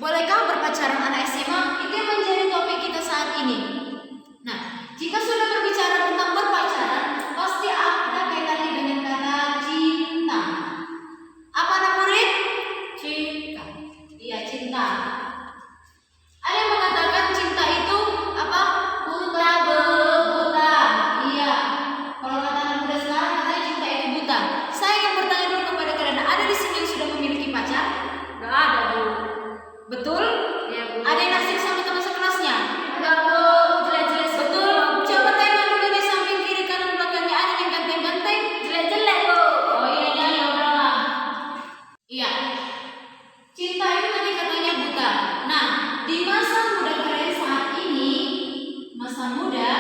Bolehkah berpacaran anak SMA? Itu yang menjadi topik kita saat ini. Nah, jika sudah berbicara tentang berpacaran, pasti ada kaitannya dengan kata cinta. Apa anak murid? Cinta. Iya, cinta. Ada yang mengatakan cinta itu apa? Buta. Iya. Kalau kata anak muda sekarang katanya cinta itu buta. Saya ingin bertanya dulu kepada kalian, ada di sini yang sudah memiliki pacar? Gak ada, Bu. Betul? Ya, Bu. Ada yang naksir sama teman sekelasnya? Enggak, Bu. Jelek-jelek. Betul? Coba tengok dulu di samping kiri kanan belakangnya, ada yang ganteng-ganteng? Jelek-jelek, Bu. Oh iya, ya udahlah. Iya. Cinta itu tadi katanya buta. Nah, di masa muda kalian saat ini, masa muda,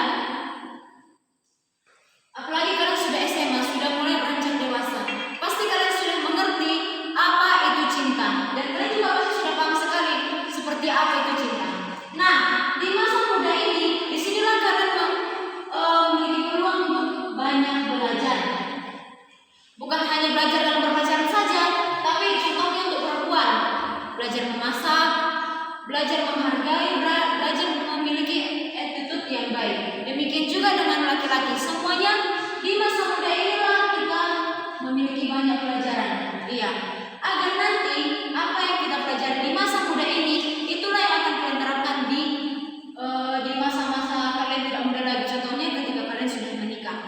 apalagi kalian sudah SMA, sudah mulai beranjak dewasa, pasti kalian sudah mengerti apa itu cinta. Dan kalian juga pasti sudah paham sekali seperti apa itu cinta. Nah, di masa muda ini, disinilah kalian memiliki peluang untuk banyak belajar. Bukan hanya belajar dalam berpacaran saja, tapi contohnya untuk perempuan, belajar memasak, belajar menghargai, belajar memiliki attitude yang baik. Demikian juga dengan laki-laki, semuanya di masa muda inilah kita memiliki banyak pelajaran. Iya, agar nanti apa yang kita pelajari di masa muda ini, itulah yang akan kalian terapkan di masa-masa kalian tidak muda lagi. Contohnya ketika kalian sudah menikah.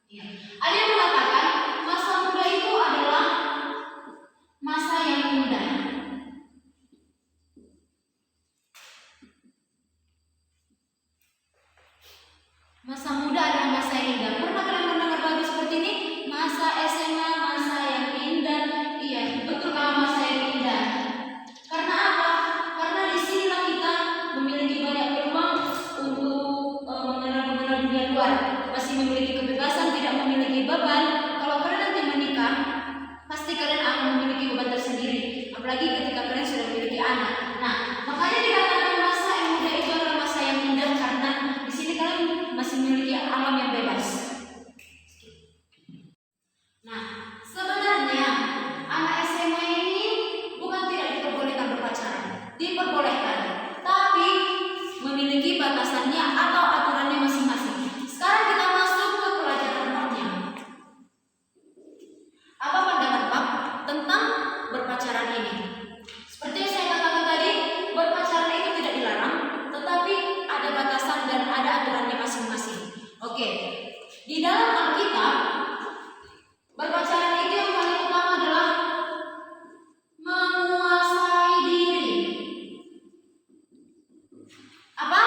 Iya. Ada yang mengatakan masa muda itu adalah masa yang indah. Masa muda adalah masa yang indah. Pernah kalian mendengar lagu seperti ini? Masa SMA, masa yang indah. Iya, betul kalau masa yang indah. Karena apa? Karena disinilah kita memiliki banyak peluang untuk mengenal dunia luar. Masih memiliki kebebasan, tidak memiliki beban. Kalau kalian nanti menikah, pasti kalian akan memiliki beban tersendiri. Apalagi ketika kalian sudah memiliki anak. Nah, makanya dikatakan masa yang muda itu adalah masa yang indah karena di sini kalian masih memiliki alam yang bebas. Nah, sebenarnya anak SMA ini bukan tidak diperbolehkan berpacaran, diperbolehkan, tapi memiliki batasannya atau aturannya masing-masing. Sekarang kita masuk ke pelajaran babnya. Apa pandangan Pak tentang berpacaran ini? Seperti yang saya katakan tadi, berpacaran itu tidak dilarang, tetapi ada batasan dan ada aturannya masing-masing. Oke, di dalam Alkitab, berpacaran itu yang paling utama adalah menguasai diri. Apa?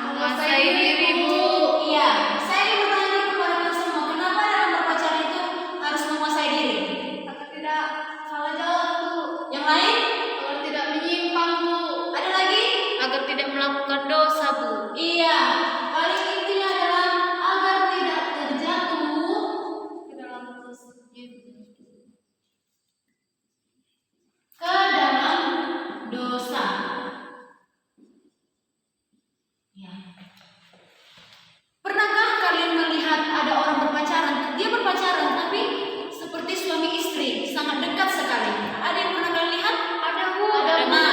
Menguasai diri, Bu. Iya, saya ingin bertanya kepada kalian semua, kenapa dalam berpacaran itu harus menguasai diri? Agar tidak salah jalan, Bu. Yang lain? Agar tidak menyimpang, Bu. Ada lagi? Agar tidak melakukan dosa, Bu. Iya, paling intinya adalah agar tidak terjatuh Ke dalam dosa. ke dalam dosa. Ya. Pernahkah kalian melihat ada orang berpacaran? Dia berpacaran tapi seperti suami istri, sangat dekat sekali. Ada yang pernah kalian lihat? Ada, Bu. Ada. Nah,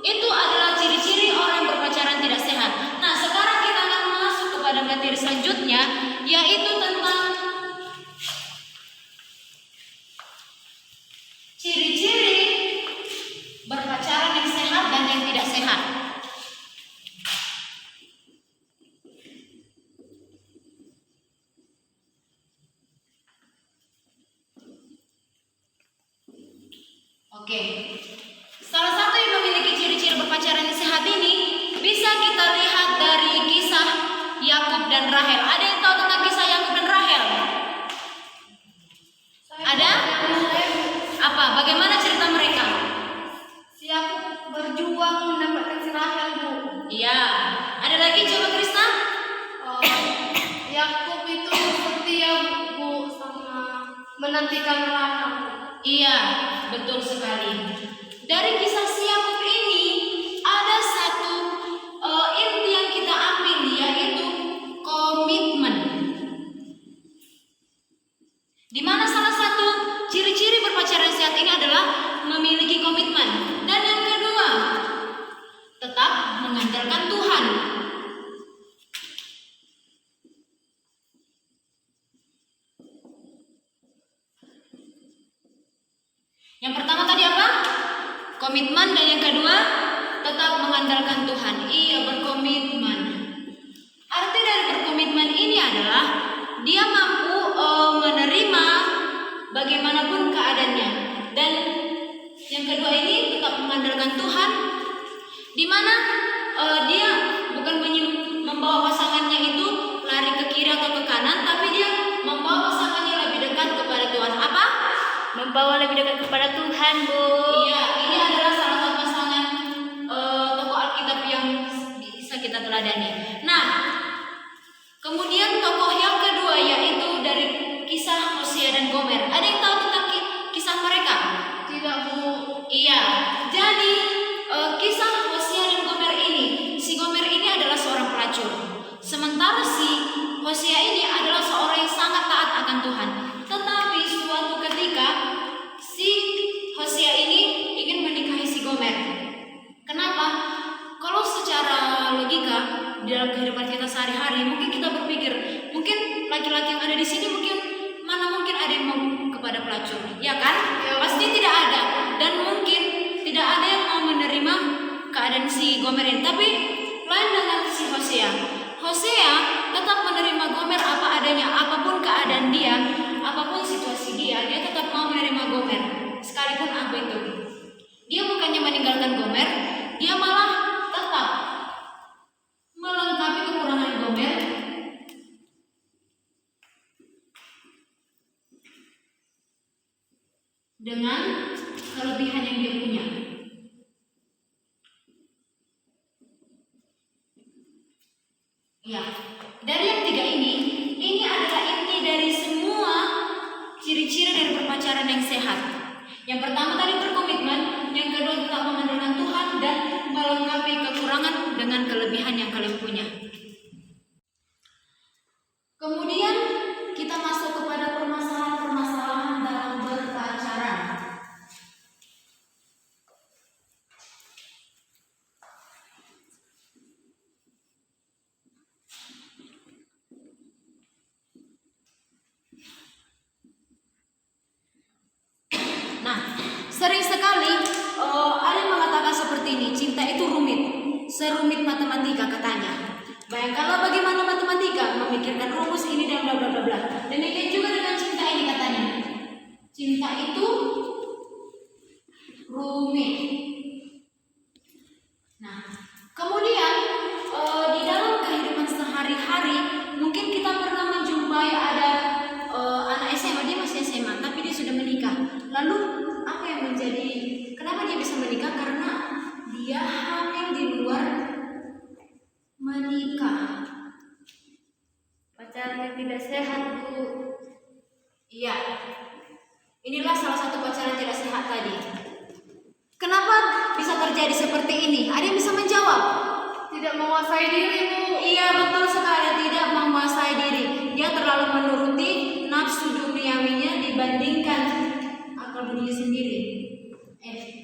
itu adalah ciri-ciri orang yang berpacaran tidak sehat. Nah, sekarang kita akan masuk kepada materi selanjutnya, yaitu tentang ciri-ciri berpacaran yang sehat dan yang tidak sehat. Oke. Salah satu yang memiliki ciri-ciri berpacaran yang sehat ini bisa kita lihat dari kisah Yakub dan Rahel. Ada yang tahu tentang kisah Yakub dan Rahel? Ada? Apa? Bagaimana cerita mereka? Si Yakub berjuang mendapatkan si Rahel, Bu. Iya. Ada lagi coba Krisna? Yakub itu setia, Bu, sama menantikan Rahel. Iya, betul sekali. Dari kisah si Yakub ini ada satu inti yang kita ambil, yaitu komitmen. Di mana salah satu ciri-ciri berpacaran sehat ini adalah memiliki komitmen. Dan berkomitmen, dan yang kedua tetap mengandalkan Tuhan. Ia berkomitmen. Arti dari berkomitmen ini adalah dia mampu menerima bagaimanapun keadaannya. Dan yang kedua ini tetap mengandalkan Tuhan, di mana dia bukan membawa pasangannya itu lari ke kiri atau ke kanan, tapi dia membawa pasangannya lebih dekat kepada Tuhan. Apa? Membawa lebih dekat kepada Tuhan, Bu. Iya, ini adalah salah satu pasangan tokoh Alkitab yang bisa kita teladani. Nah, kemudian tokoh yang kedua yaitu dari kisah Hosea dan Gomer. Ada yang tahu tentang kisah mereka? Tidak, Bu. Iya, jadi kisah Hosea dan Gomer ini, si Gomer ini adalah seorang pelacur, sementara si Hosea ini adalah seorang yang sangat taat akan Tuhan. Tetapi suatu ketika si Hosea ini ingin menikahi si Gomer. Kenapa? Kalau secara logika di dalam kehidupan kita sehari-hari, mungkin kita berpikir, mungkin laki-laki yang ada di sini mana mungkin ada yang mau kepada pelacur, ya kan? Pasti tidak ada, dan mungkin tidak ada yang mau menerima keadaan si Gomer ini. Tapi lain dengan si Hosea. Hosea tetap menerima Gomer apa adanya, apapun keadaan dia, apapun situasi dia tetap mau menerima Gomer, sekalipun apa itu. Dia bukannya meninggalkan Gomer, dia malah tetap melengkapi kekurangan Gomer dengan kelebihan yang dia punya. Ya, dari yang tiga ini adalah inti dari semua ciri-ciri dari berpacaran yang sehat. Yang pertama tadi berkomitmen, yang kedua tetap mengandalkan Tuhan, dan melengkapi kekurangan dengan kelebihan yang kalian punya. Kemudian kita masuk kepada permasalahan-permasalahan dalam berpacaran. Nah, sering sekali ada yang mengatakan seperti ini, cinta itu rumit, serumit matematika katanya. Bayangkanlah bagaimana matematika memikirkan rumus ini dan bla bla bla bla. Demikian juga dengan cinta ini katanya. Cinta itu rumit. Nah, kemudian di dalam kehidupan sehari-hari mungkin kita pernah menjumpai ada anak SMA, dia masih SMA tapi dia sudah menikah. Lalu apa yang menjadi, kenapa dia bisa menikah? Karena dia hamil di luar menikah. Pacaran yang tidak sehat, Bu. Iya, inilah salah satu pacaran tidak sehat tadi. Kenapa bisa terjadi seperti ini? Ada yang bisa menjawab? Tidak menguasai diri, Bu. Iya, betul sekali, tidak menguasai diri. Dia terlalu menuruti nafsu duniawinya dibandingkan akal budi sendiri.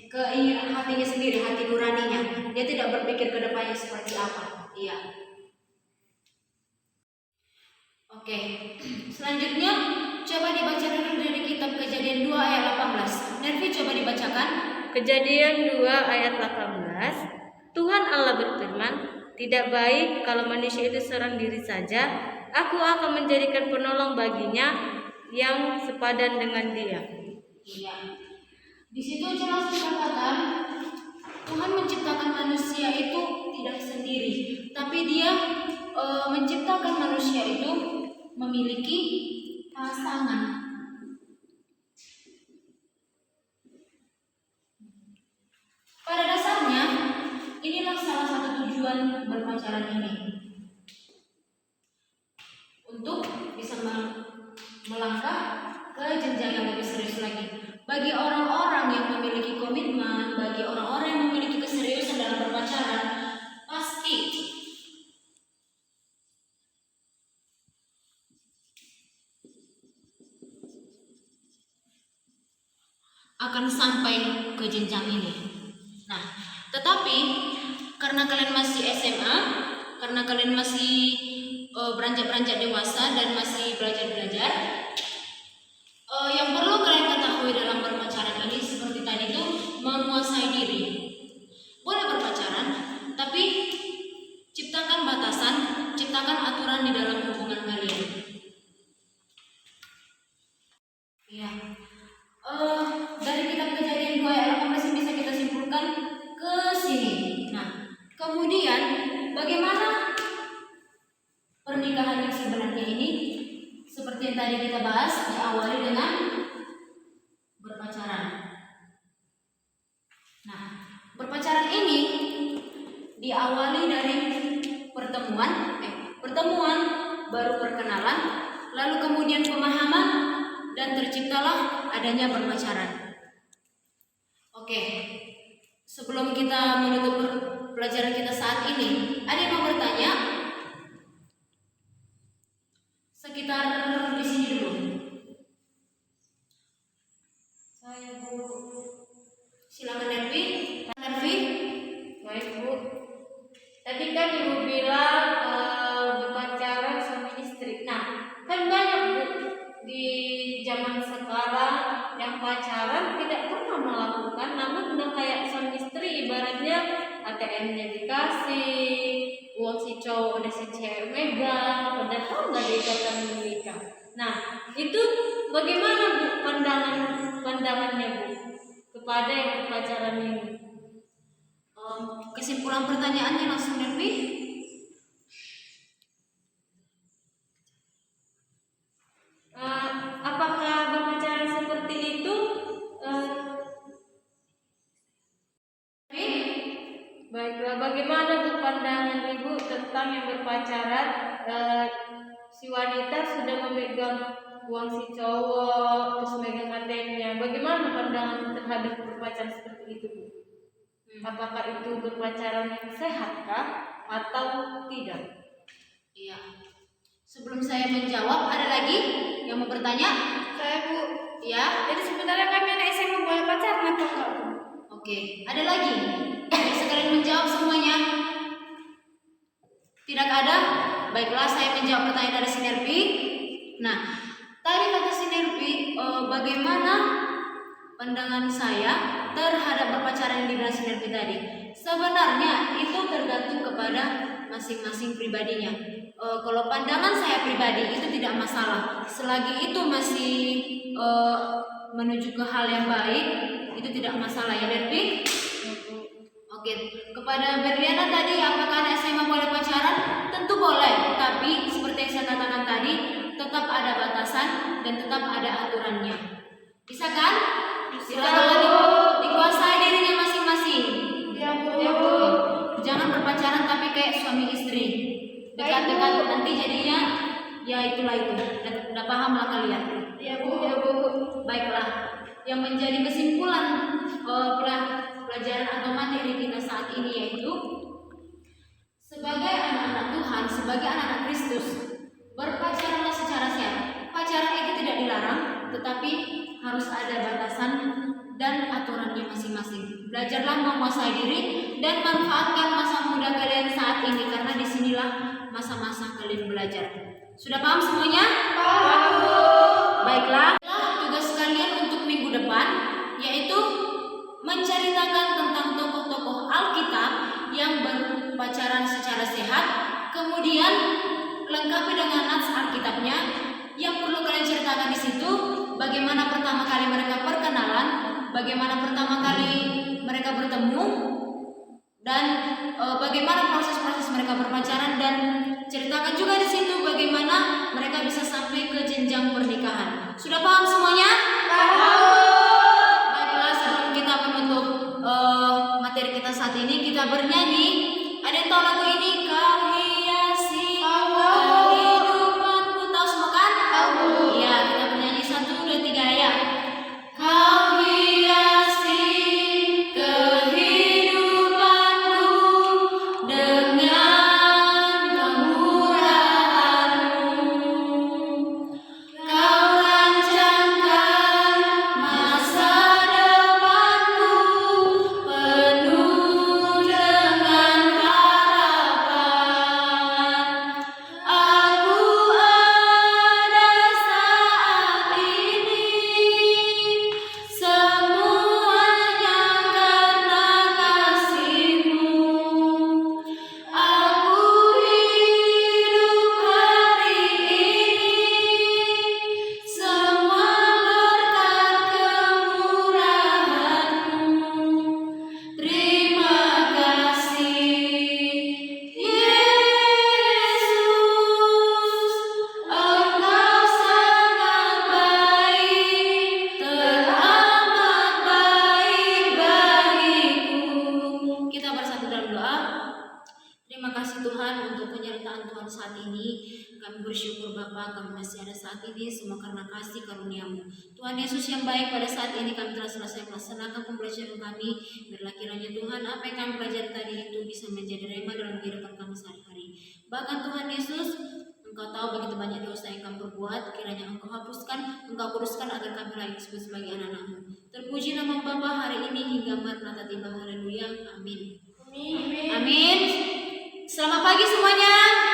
Keinginan hatinya sendiri, hati nuraninya. Dia tidak berpikir ke depannya seperti apa. Iya. Oke. Selanjutnya coba dibaca dulu dari kitab Kejadian 2 ayat 18. Nervi coba dibacakan. Kejadian 2 ayat 18. Tuhan Allah berfirman, tidak baik kalau manusia itu seorang diri saja. Aku akan menjadikan penolong baginya yang sepadan dengan dia. Iya. Di situ jelas dikatakan Tuhan menciptakan manusia itu tidak sendiri, tapi Dia menciptakan manusia itu memiliki pasangan. Pada dasarnya inilah salah satu tujuan berpacaran ini, untuk bisa melangkah ke jenjang yang lebih serius lagi. Bagi orang-orang yang memiliki komitmen, bagi orang-orang yang memiliki keseriusan dalam berpacaran, pasti akan sampai ke jenjang ini. Nah, tetapi karena kalian masih SMA, karena kalian masih beranjak-beranjak dewasa dan masih belajar-belajar, yang perlu kalian ketahui dalam berpacaran ini seperti tadi itu menguasai diri. tadi kita bahas diawali dengan berpacaran. Nah, berpacaran ini diawali dari pertemuan baru perkenalan, lalu kemudian pemahaman, dan terciptalah adanya berpacaran. Oke, sebelum kita menutup pelajaran kita saat ini, ada yang mau bertanya? Sekitar di sini dulu. Saya Bu. Silakan Nervi. Nervi. Baik Bu. Tadi kan Ibu bilang berpacaran suami istri. Nah, kan banyak Bu di zaman sekarang yang pacaran tidak pernah melakukan, namun udah kayak suami istri, ibaratnya ATM-nya dikasih, uang si cowok udah si cewek megang, padahal nggak ada ikatan menikah. Nah, itu bagaimana Bu pandangannya Bu kepada yang berpacaran ini? Kesimpulan pertanyaannya langsung Nervi. Apakah berpacaran seperti itu? Baiklah, bagaimana Bu pandangan Ibu tentang yang berpacaran? Si wanita sudah memegang uang si cowok, terus megang ATM-nya. Bagaimana pandangan terhadap berpacaran seperti itu Bu? Apakah itu berpacaran yang sehat kah atau tidak? Iya. Sebelum saya menjawab, ada lagi yang mau bertanya? Saya Bu. Ya. Jadi sebenarnya kami anak SMA boleh pacaran atau enggak Bu? Oke. Ada lagi? Sekalian menjawab semuanya. Tidak ada? Baiklah, saya menjawab pertanyaan dari Sinervi. Nah, tadi kata Sinervi, bagaimana pandangan saya terhadap berpacaran yang dibilang Sinervi tadi? Sebenarnya itu tergantung kepada masing-masing pribadinya. Kalau pandangan saya pribadi itu tidak masalah, selagi itu masih menuju ke hal yang baik, itu tidak masalah ya Nervi. Oke, kepada Berliana tadi, apakah anak SMA boleh pacaran? Tentu boleh, tapi seperti yang saya katakan tadi, tetap ada batasan dan tetap ada aturannya. Bisa kan? Silakan dikuasai dirinya masing-masing. Ya Bu. Ya Bu. Jangan berpacaran tapi kayak suami istri. Dekat-dekat nanti jadinya ya itulah itu. Udah paham lah kalian. Ya Bu. Ya Bu. Baiklah. Yang menjadi kesimpulan pelajaran atau materi kita saat ini yaitu sebagai anak-anak Tuhan, sebagai anak-anak Kristus, berpacaranlah secara sehat. Pacaran itu tidak dilarang, tetapi harus ada batasan dan aturannya masing-masing. Belajarlah menguasai diri dan manfaatkan masa muda kalian saat ini, karena disinilah masa-masa kalian belajar. Sudah paham semuanya? Paham Bu. Baiklah, tugas kalian untuk minggu depan yaitu menceritakan tentang tokoh-tokoh Alkitab yang berpacaran secara sehat, kemudian lengkapi dengan nats Alkitabnya. Yang perlu kalian ceritakan di situ, bagaimana pertama kali mereka perkenalan, bagaimana pertama kali mereka bertemu, dan bagaimana proses-proses mereka berpacaran, dan ceritakan juga di situ bagaimana mereka bisa sampai ke jenjang pernikahan. Sudah paham semuanya? Paham. Baiklah, sebelum kita menutup materi kita saat ini, kita bernyanyi. Ada yang tahu lagu ini? Kau hiasi kehidupanku. Tahu semua kan? Tahu. Iya, kita bernyanyi 1, 2, 3 ya. Kau hiasi kehidupanku dengan kemurahan-Mu. Kau rancangkan masa depanku penuh dengan harapan. Bapa, kami masih ada saat ini semua karena kasih karunia-Mu. Tuhan Yesus yang baik, pada saat ini kami telah selesai melaksanakan pembelajaran kami. Biarlah kiranya Tuhan apa yang kami pelajari tadi itu bisa menjadi rema dalam kehidupan kami sehari-hari. Bahkan Tuhan Yesus, Engkau tahu begitu banyak dosa yang kami perbuat, kiranya Engkau hapuskan, Engkau kuduskan agar kami layak disebut sebagai anak-anak-Mu. Terpuji nama Bapa hari ini hingga Maranatha tiba. Haleluya. Amin. Amin. Selamat pagi semuanya.